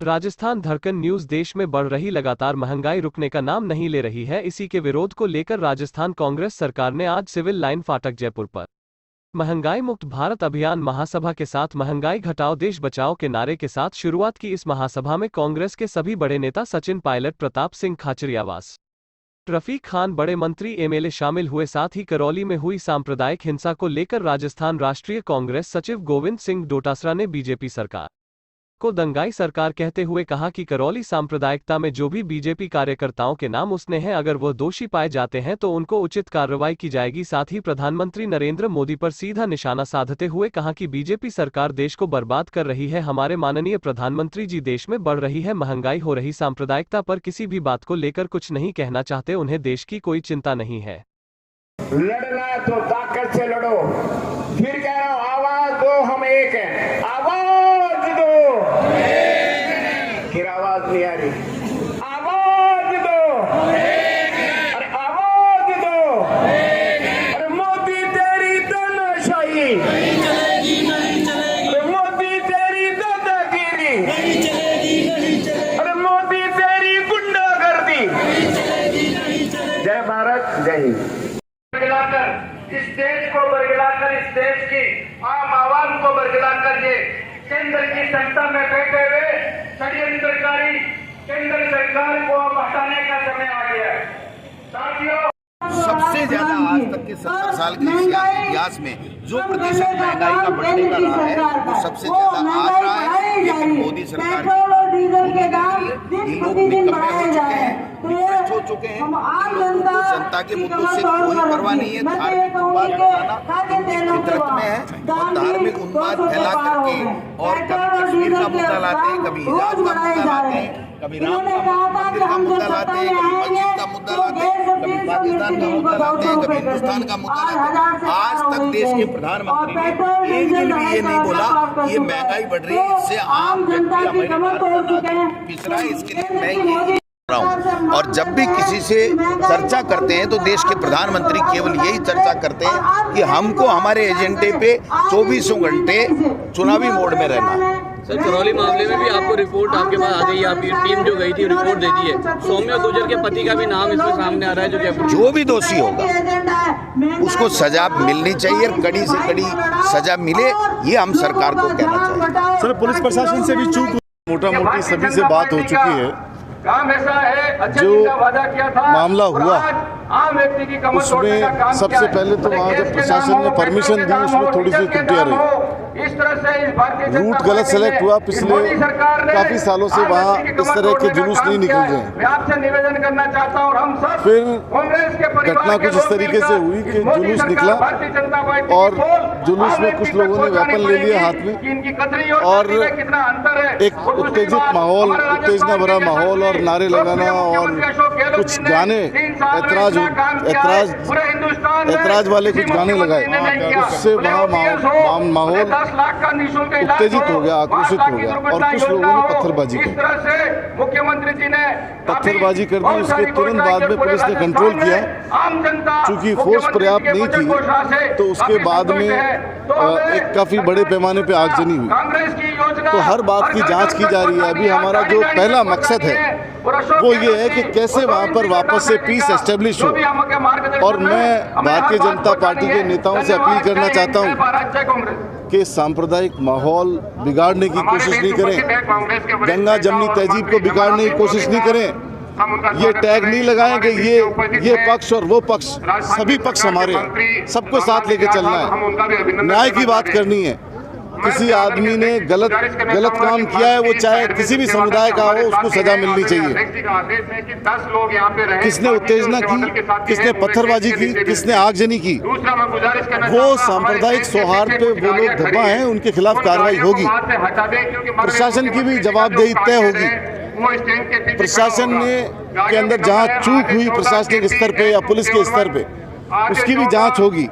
राजस्थान धड़कन न्यूज। देश में बढ़ रही लगातार महंगाई रुकने का नाम नहीं ले रही है। इसी के विरोध को लेकर राजस्थान कांग्रेस सरकार ने आज सिविल लाइन फाटक जयपुर पर महंगाई मुक्त भारत अभियान महासभा के साथ महंगाई घटाओ देश बचाओ के नारे के साथ शुरुआत की। इस महासभा में कांग्रेस के सभी बड़े नेता सचिन पायलट, प्रताप सिंह खाचरियावास, रफीक खान, बड़े मंत्री, एमएलए शामिल हुए। साथ ही करौली में हुई सांप्रदायिक हिंसा को लेकर राजस्थान राष्ट्रीय कांग्रेस सचिव गोविंद सिंह डोटासरा ने बीजेपी सरकार को दंगाई सरकार कहते हुए कहा कि करौली सांप्रदायिकता में जो भी बीजेपी कार्यकर्ताओं के नाम उसने हैं, अगर वह दोषी पाए जाते हैं तो उनको उचित कार्रवाई की जाएगी। साथ ही प्रधानमंत्री नरेंद्र मोदी पर सीधा निशाना साधते हुए कहा कि बीजेपी सरकार देश को बर्बाद कर रही है। हमारे माननीय प्रधानमंत्री जी देश में बढ़ रही है महंगाई, हो रही सांप्रदायिकता पर किसी भी बात को लेकर कुछ नहीं कहना चाहते। उन्हें देश की कोई चिंता नहीं है। लड़ना है तो ताकत से लड़ो। फिर कह रहा हूं, आवाज दो, हम एक हैं। आवाज दो। फिर आवाज नहीं आ रही। आवाज दो। अरे आवाज दो। अरे मोदी तेरी तानाशाही, अरे मोदी तेरी दादागिरी, अरे मोदी तेरी गुंडागर्दी। जय भारत, जय हिंद। इस देश को बरगलाकर, इस देश की आम आवाम को बरगलाकर ये केंद्र की सत्ता में बैठे हुए षड्यंत्रकारी केंद्र सरकार को अब हटाने का समय आ गया है। साथियों, सबसे ज्यादा आज तक के 70 साल के इतिहास में जो प्रतिशत महंगाई का बढ़ने का रहा है वो सबसे ज्यादा आज रहा है। लेकिन मोदी सरकार इन लोग निकम्मे हो चुके हैं, निकृष्ट हो चुके हैं। जनता के मुद्दों से कोई परवाह नहीं है। धार्मिक उन्माद फैलाना फितरत में है और धार्मिक उन्माद फैला करके और कभी कश्मीर का मुद्दा लाते हैं, कभी हिजाज का मुद्दा लाते हैं, कभी राम मंदिर का मुद्दा लाते हैं, कभी मस्जिद का मुद्दा लाते हैं, कभी पाकिस्तान का मुद्दा लाते हैं, कभी हिंदुस्तान का मुद्दा लाते हैं। आज तक देश के प्रधानमंत्री ने एक दिन भी ये नहीं बोला कि ये महंगाई बढ़ रही है, इससे आम व्यक्ति पिछड़ा है। इसके लिए मैं ये और जब भी किसी से चर्चा करते हैं तो देश के प्रधानमंत्री केवल यही चर्चा करते हैं कि हमको हमारे एजेंडे पे 24 घंटे चुनावी मोड में रहना है। सर, करौली मामले में भी आपको रिपोर्ट आपके पास आ गई है। आपकी टीम जो गई थी रिपोर्ट दे दी है। सौम्या गुर्जर के पति का भी नाम इसमें सामने आ रहा है। जो भी दोषी होगा उसको सजा मिलनी चाहिए, कड़ी से कड़ी सजा मिले, ये हम सरकार को कहना चाहिए। सर, पुलिस प्रशासन से भी चूक मोटा मोटी सभी से बात हो चुकी है। जो मामला हुआ उसमें सबसे पहले तो वहाँ जब प्रशासन ने परमिशन दी उसमें थोड़ी सी त्रुटियां रही। रूट गलत सेलेक्ट हुआ। पिछले काफी सालों से वहाँ इस तरह के जुलूस नहीं निकल रहे हैं। फिर घटना कुछ इस तरीके से हुई कि जुलूस निकला और जुलूस में कुछ लोगों ने वेपन ले लिया हाथ में और एक उत्तेजित माहौल, उत्तेजना भरा माहौल और नारे लगाना और कुछ गाने ऐतराज वाले कुछ गाने लगाए। उससे वहाँ माहौल उत्तेजित हो गया, आक्रोशित हो गया और कुछ लोगों ने पत्थरबाजी की। पत्थरबाजी कर दी। उसके तुरंत बाद में पुलिस ने कंट्रोल किया। चूंकि फोर्स पर्याप्त नहीं थी तो उसके बाद में एक काफी बड़े पैमाने पे आगजनी हुई। तो हर बात की जांच की जा रही है। अभी हमारा जो पहला मकसद है वो ये है कि कैसे वहाँ पर वापस से पीस एस्टेब्लिश हो। और मैं भारतीय जनता पार्टी के नेताओं से अपील करना चाहता हूँ कि सांप्रदायिक माहौल बिगाड़ने की कोशिश नहीं करें, गंगा जमनी तहजीब को बिगाड़ने की कोशिश नहीं करें। ये टैग नहीं लगाएं कि ये पक्ष और वो पक्ष, सभी पक्ष हमारे हैं, सबको साथ लेके चलना है, न्याय की बात करनी है। किसी आदमी ने गलत काम किया है, वो चाहे किसी भी समुदाय का हो, उसको सजा मिलनी चाहिए। किसने उत्तेजना की, किसने पत्थरबाजी की, किसने आगजनी की, वो सांप्रदायिक सौहार्द पे वो लोग धब्बा हैं, उनके खिलाफ कार्रवाई होगी। प्रशासन की भी जवाबदेही तय होगी। प्रशासन के अंदर जहाँ चूक हुई प्रशासनिक स्तर पे या पुलिस के स्तर पे, उसकी भी जांच होगी।